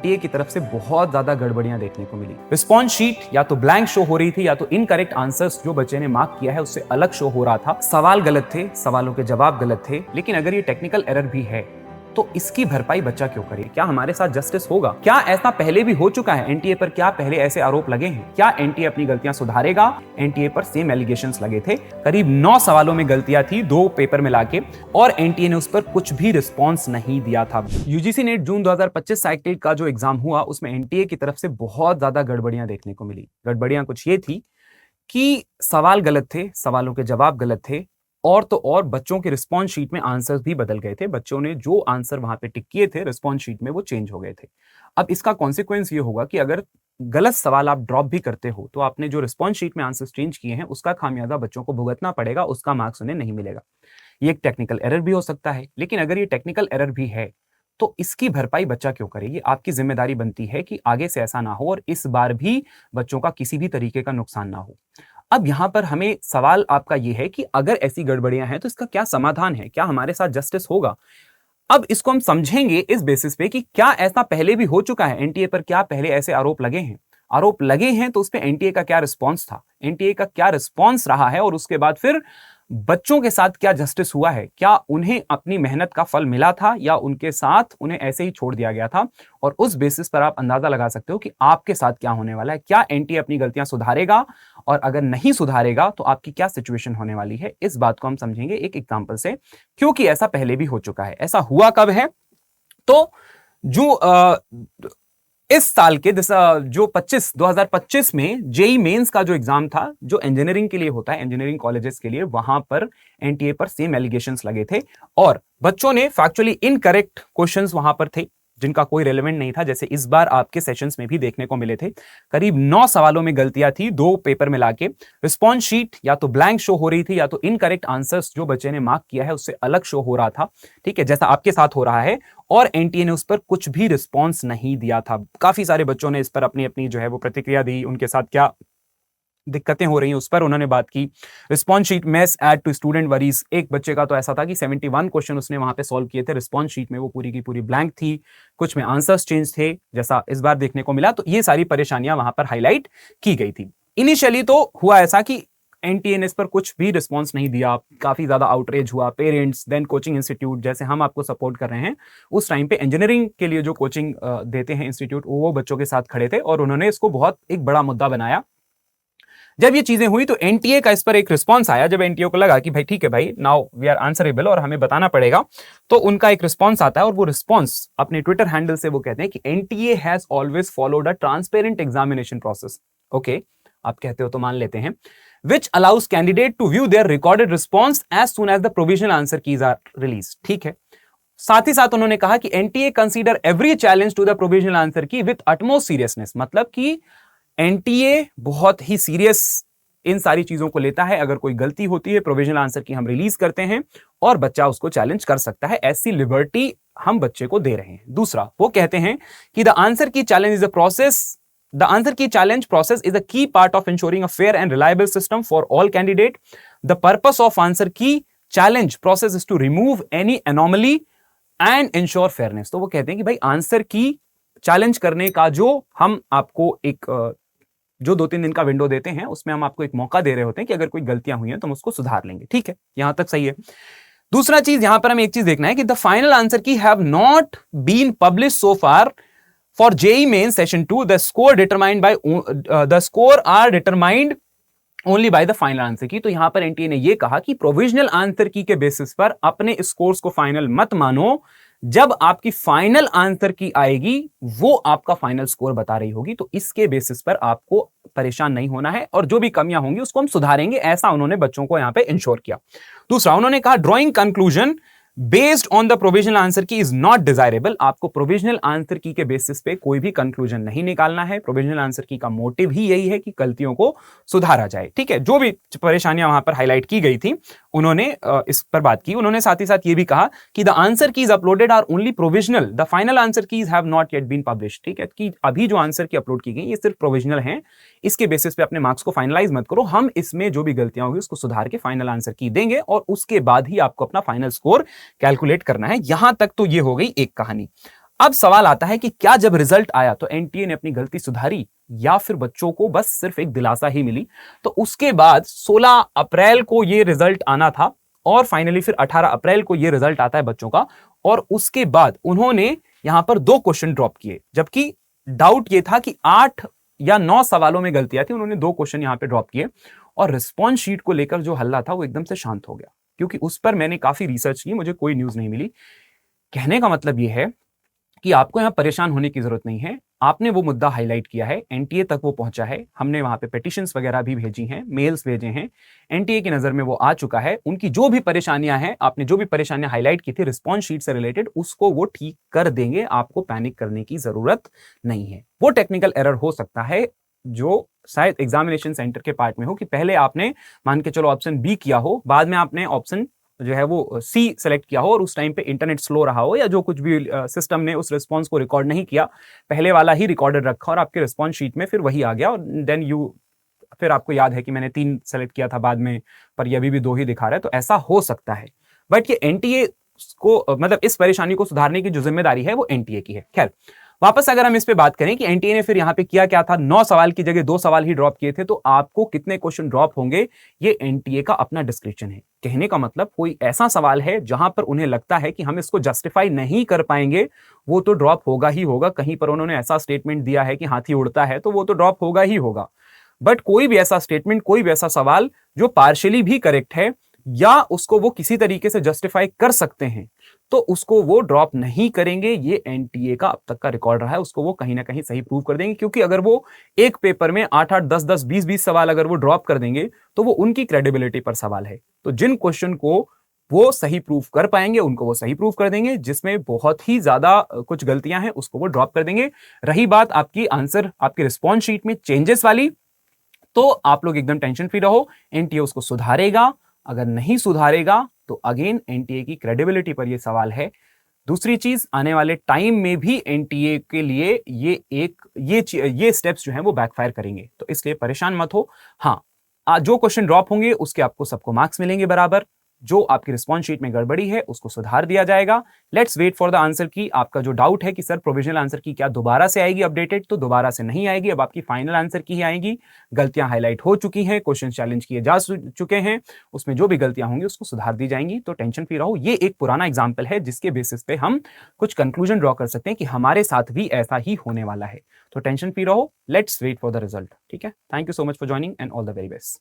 NTA की तरफ से बहुत ज्यादा गड़बड़ियां देखने को मिली। रिस्पॉन्स शीट या तो ब्लैंक शो हो रही थी या तो इनकरेक्ट आंसर्स जो बच्चे ने मार्क किया है उससे अलग शो हो रहा था। सवाल गलत थे, सवालों के जवाब गलत थे। लेकिन अगर ये टेक्निकल एरर भी है तो इसकी भरपाई बच्चा क्यों करे? क्या हमारे साथ जस्टिस होगा? क्या ऐसा पहले भी हो चुका है? एनटीए पर क्या पहले ऐसे आरोप लगे हैं? क्या एनटीए अपनी गलतियां सुधारेगा? एनटीए पर सेम एलिगेशंस लगे थे। करीब 9 सवालों में गलतियां थी 2 पेपर मिला के, और एनटीए ने उस पर कुछ भी रिस्पॉन्स नहीं दिया था। यूजीसी नेट जून 2025 साइकिल का जो एग्जाम हुआ उसमें एनटीए की तरफ से बहुत ज्यादा गड़बड़ियां देखने को मिली। गड़बड़ियां कुछ ये थी कि सवाल गलत थे, सवालों के जवाब गलत थे, और तो और बच्चों के रिस्पॉन्स शीट में आंसर्स भी बदल गए थे। बच्चों ने जो आंसर वहां पे टिक किए थे रिस्पॉन्स शीट में वो चेंज हो गए थे। अब इसका कॉन्सिक्वेंस ये होगा कि अगर गलत सवाल आप ड्रॉप भी करते हो तो आपने जो रिस्पॉन्स शीट में आंसर्स चेंज किए हैं उसका खामियाजा बच्चों को भुगतना पड़ेगा, उसका मार्क्स उन्हें नहीं मिलेगा। ये एक टेक्निकल एरर भी हो सकता है, लेकिन अगर ये टेक्निकल एरर भी है तो इसकी भरपाई बच्चा क्यों करे? ये आपकी जिम्मेदारी बनती है कि आगे से ऐसा ना हो और इस बार भी बच्चों का किसी भी तरीके का नुकसान ना हो। अब यहां पर हमें सवाल आपका यह है कि अगर ऐसी गड़बड़ियां हैं तो इसका क्या समाधान है? क्या हमारे साथ जस्टिस होगा? अब इसको हम समझेंगे इस बेसिस पे कि क्या ऐसा पहले भी हो चुका है? एनटीए पर क्या पहले ऐसे आरोप लगे हैं? आरोप लगे हैं तो उस पे एनटीए का क्या रिस्पॉन्स था? एनटीए का क्या रिस्पॉन्स रहा है? और उसके बाद फिर बच्चों के साथ क्या जस्टिस हुआ है? क्या उन्हें अपनी मेहनत का फल मिला था या उनके साथ उन्हें ऐसे ही छोड़ दिया गया था? और उस बेसिस पर आप अंदाजा लगा सकते हो कि आपके साथ क्या होने वाला है। क्या एनटीए अपनी गलतियां सुधारेगा? और अगर नहीं सुधारेगा तो आपकी क्या सिचुएशन होने वाली है? इस बात को हम समझेंगे एक एग्जांपल से, क्योंकि ऐसा पहले भी हो चुका है। ऐसा हुआ कब है? तो जो इस साल के जो 2025 में जेई मेंस का जो एग्जाम था, जो इंजीनियरिंग के लिए होता है, इंजीनियरिंग कॉलेजेस के लिए, वहां पर एनटीए पर सेम एलिगेशंस लगे थे और बच्चों ने फैक्चुअली इनकरेक्ट क्वेश्चंस वहां पर थे जिनका कोई रेलेवेंट नहीं था, जैसे इस बार आपके सेशंस में भी देखने को मिले थे। करीब 9 सवालों में गलतियां थी 2 पेपर मिला के। रिस्पॉन्स शीट या तो ब्लैंक शो हो रही थी या तो इनकरेक्ट आंसर्स जो बच्चे ने मार्क किया है उससे अलग शो हो रहा था, ठीक है, जैसा आपके साथ हो रहा है। और एनटीए ने उस पर कुछ भी रिस्पॉन्स नहीं दिया था। काफी सारे बच्चों ने इस पर अपनी अपनी जो है वो प्रतिक्रिया दी, उनके साथ क्या दिक्कतें हो रही हैं उस पर उन्होंने बात की। Response sheet mess adds to student worries, एक बच्चे का तो ऐसा था कि 71 क्वेश्चन उसने वहां पे सॉल्व किए थे, रिस्पॉन्स शीट में वो पूरी की पूरी ब्लैंक थी, कुछ में आंसर्स चेंज थे जैसा इस बार देखने को मिला। तो ये सारी परेशानियां वहां पर हाईलाइट की गई थी। इनिशियली तो हुआ ऐसा कि एनटीए ने इस पर कुछ भी रिस्पॉन्स नहीं दिया, काफी ज्यादा आउटरेज हुआ। पेरेंट्स, देन कोचिंग इंस्टीट्यूट, जैसे हम आपको सपोर्ट कर रहे हैं उस टाइम पे इंजीनियरिंग के लिए जो कोचिंग देते हैं इंस्टीट्यूट, वो बच्चों के साथ खड़े थे और उन्होंने इसको बहुत एक बड़ा मुद्दा बनाया। जब ये चीजें हुई तो एनटीए का इस पर एक रिस्पांस आया। जब एनटीए को लगा कि भाई ठीक है भाई, नाउ वी आर आंसरेबल और हमें बताना पड़ेगा, तो उनका एक रिस्पांस आता है और वो रिस्पांस अपने ट्विटर हैंडल से वो कहते हैं कि NTA has always followed a transparent examination process. Okay, आप कहते हो तो मान लेते हैं, which allows candidate to view their recorded response as soon as the provisional answer keys are released। ठीक है, साथ ही साथ उन्होंने कहा कि NTA consider every challenge to the provisional answer key with utmost seriousness. मतलब कि एनटीए बहुत ही सीरियस इन सारी चीजों को लेता है। अगर कोई गलती होती है, प्रोविजनल आंसर की हम रिलीज करते हैं और बच्चा उसको चैलेंज कर सकता है, ऐसी लिबर्टी हम बच्चे को दे रहे हैं। दूसरा, वो कहते हैं कि द आंसर की challenge is a process The answer key challenge process is a key part of ensuring a fair and reliable system for all candidates. The purpose of answer key challenge process is to remove any anomaly and ensure fairness। तो वो कहते हैं कि भाई answer की challenge करने का जो हम आपको एक जो 2-3 दिन का विंडो देते हैं उसमें हम आपको एक मौका दे रहे होते हैं कि अगर कोई गलतियां हुई हैं तो हम उसको सुधार लेंगे। ठीक है, यहां तक सही है। दूसरा चीज यहां पर हमें एक चीज देखना है कि the final answer key have not been publish so far. For JEE Main Session 2, the score are determined only by the final answer key। तो यहां पर एनटीए ने यह कहा कि प्रोविजनल आंसर की के बेसिस पर अपने स्कोर्स को फाइनल मत मानो। जब आपकी फाइनल आंसर की आएगी वो आपका फाइनल स्कोर बता रही होगी, तो इसके बेसिस पर आपको परेशान नहीं होना है और जो भी कमियां होंगी उसको हम सुधारेंगे, ऐसा उन्होंने बच्चों को यहां पे इंश्योर किया। दूसरा, उन्होंने कहा drawing conclusion based on the provisional answer की इज नॉट डिजायरेबल। आपको प्रोविजनल आंसर की के बेसिस पे कोई भी कंक्लूजन नहीं निकालना है। प्रोविजनल आंसर की का मोटिव ही यही है कि गलतियों को सुधारा जाए। ठीक है, जो भी परेशानियां वहां पर हाईलाइट की गई थी उन्होंने इस पर बात की। उन्होंने साथ ही साथ ये भी कहा कि the answer keys uploaded are only provisional, the final answer keys have not yet been publish. ठीक है, कि अभी जो आंसर की अपलोड की गई ये सिर्फ प्रोविजनल है, इसके बेसिस पे अपने मार्क्स को फाइनलाइज मत करो। हम इसमें जो भी गलतियां होगी उसको सुधार के फाइनल आंसर की देंगे और उसके बाद ही आपको अपना फाइनल स्कोर कैलकुलेट करना है। यहां तक तो ये हो गई एक कहानी। अब सवाल आता है कि क्या जब रिजल्ट आया तो एनटीए ने अपनी गलती सुधारी या फिर बच्चों को बस सिर्फ एक दिलासा ही मिली। तो उसके बाद 16 अप्रैल को यह रिजल्ट आना था और फाइनली फिर 18 अप्रैल को यह रिजल्ट आता है बच्चों का, और उसके बाद उन्होंने यहां पर 2 क्वेश्चन ड्रॉप किए, जबकि डाउट यह था कि 8 या 9 सवालों में गलतियां थी, उन्होंने 2 क्वेश्चन यहां पे ड्रॉप किए। और रिस्पॉन्स शीट को लेकर जो हल्ला था वो एकदम से शांत हो गया, क्योंकि उस पर मैंने काफी रिसर्च की, मुझे कोई न्यूज नहीं मिली। कहने का मतलब यह है कि आपको यहां परेशान होने की जरूरत नहीं है। आपने वो मुद्दा हाईलाइट किया है, एनटीए तक वो पहुंचा है, हमने वहां पे पिटिशंस वगैरह भी भेजी हैं, मेल्स भेजे हैं, एनटीए की नजर में वो आ चुका है। उनकी जो भी परेशानियां हैं, आपने जो भी परेशानियां हाईलाइट की थी रिस्पॉन्स शीट से रिलेटेड, उसको वो ठीक कर देंगे, आपको पैनिक करने की जरूरत नहीं है। वो टेक्निकल एरर हो सकता है जो शायद एग्जामिनेशन सेंटर के पार्ट में हो, कि पहले आपने मान के चलो ऑप्शन बी किया हो, बाद में आपने ऑप्शन जो है वो सी सेलेक्ट किया हो और उस टाइम पे इंटरनेट स्लो रहा हो, या जो कुछ भी सिस्टम ने उस रिस्पॉन्स को रिकॉर्ड नहीं किया, पहले वाला ही रिकॉर्डेड रखा और आपके रिस्पॉन्स शीट में फिर वही आ गया, और देन यू फिर आपको याद है कि मैंने 3 सेलेक्ट किया था बाद में, पर ये अभी भी 2 ही दिखा रहा है। तो ऐसा हो सकता है, बट ये एनटीए को मतलब इस परेशानी को सुधारने की जो जिम्मेदारी है वो एनटीए की है। खैर, वापस अगर हम इस पे बात करें कि एनटीए ने फिर यहां पे किया क्या था, 9 सवाल की जगह 2 सवाल ही ड्रॉप किए थे, तो आपको कितने क्वेश्चन ड्रॉप होंगे ये एनटीए का अपना डिस्क्रिप्शन है। कहने का मतलब कोई ऐसा सवाल है जहां पर उन्हें लगता है कि हम इसको जस्टिफाई नहीं कर पाएंगे, वो तो ड्रॉप होगा ही होगा। कहीं पर उन्होंने ऐसा स्टेटमेंट दिया है कि हाथी उड़ता है, तो वो तो ड्रॉप होगा ही होगा। बट कोई भी ऐसा स्टेटमेंट, कोई भी ऐसा सवाल जो पार्शियली भी करेक्ट है या उसको वो किसी तरीके से जस्टिफाई कर सकते हैं, तो उसको वो ड्रॉप नहीं करेंगे। ये एनटीए का अब तक का रिकॉर्ड रहा है, उसको वो कहीं ना कहीं सही प्रूव कर देंगे, क्योंकि अगर वो एक पेपर में 8-8, 10-10, 20-20 सवाल अगर वो ड्रॉप कर देंगे तो वो उनकी क्रेडिबिलिटी पर सवाल है। तो जिन क्वेश्चन को वो सही प्रूव कर पाएंगे उनको वो सही प्रूव कर देंगे, जिसमें बहुत ही ज्यादा कुछ गलतियां हैं उसको वो ड्रॉप कर देंगे। रही बात आपकी आंसर, आपके रिस्पॉन्स शीट में चेंजेस वाली, तो आप लोग एकदम टेंशन फ्री रहो, एनटीए उसको सुधारेगा। अगर नहीं सुधारेगा तो अगेन एनटीए की क्रेडिबिलिटी पर यह सवाल है। दूसरी चीज, आने वाले टाइम में भी एनटीए के लिए ये स्टेप्स जो हैं वो बैकफायर करेंगे, तो इसलिए परेशान मत हो। हाँ, जो क्वेश्चन ड्रॉप होंगे उसके आपको सबको मार्क्स मिलेंगे बराबर। जो आपकी रिस्पॉन्स शीट में गड़बड़ी है उसको सुधार दिया जाएगा। Let's wait for the answer key. आपका जो डाउट है कि सर प्रोविजनल आंसर की क्या दोबारा से आएगी अपडेटेड, तो दोबारा से नहीं आएगी, अब आपकी फाइनल आंसर की ही आएगी। गलतियां हाईलाइट हो चुकी हैं, क्वेश्चन चैलेंज किए जा चुके हैं, उसमें जो भी गलतियां होंगी उसको सुधार दी जाएंगी, तो टेंशन फ्री रहो। ये एक पुराना एग्जाम्पल है जिसके बेसिस पे हम कुछ कंक्लूजन ड्रॉ कर सकते हैं कि हमारे साथ भी ऐसा ही होने वाला है। तो टेंशन फ्री रहो, let's wait for the result. ठीक है, thank you so much for joining and all the very best.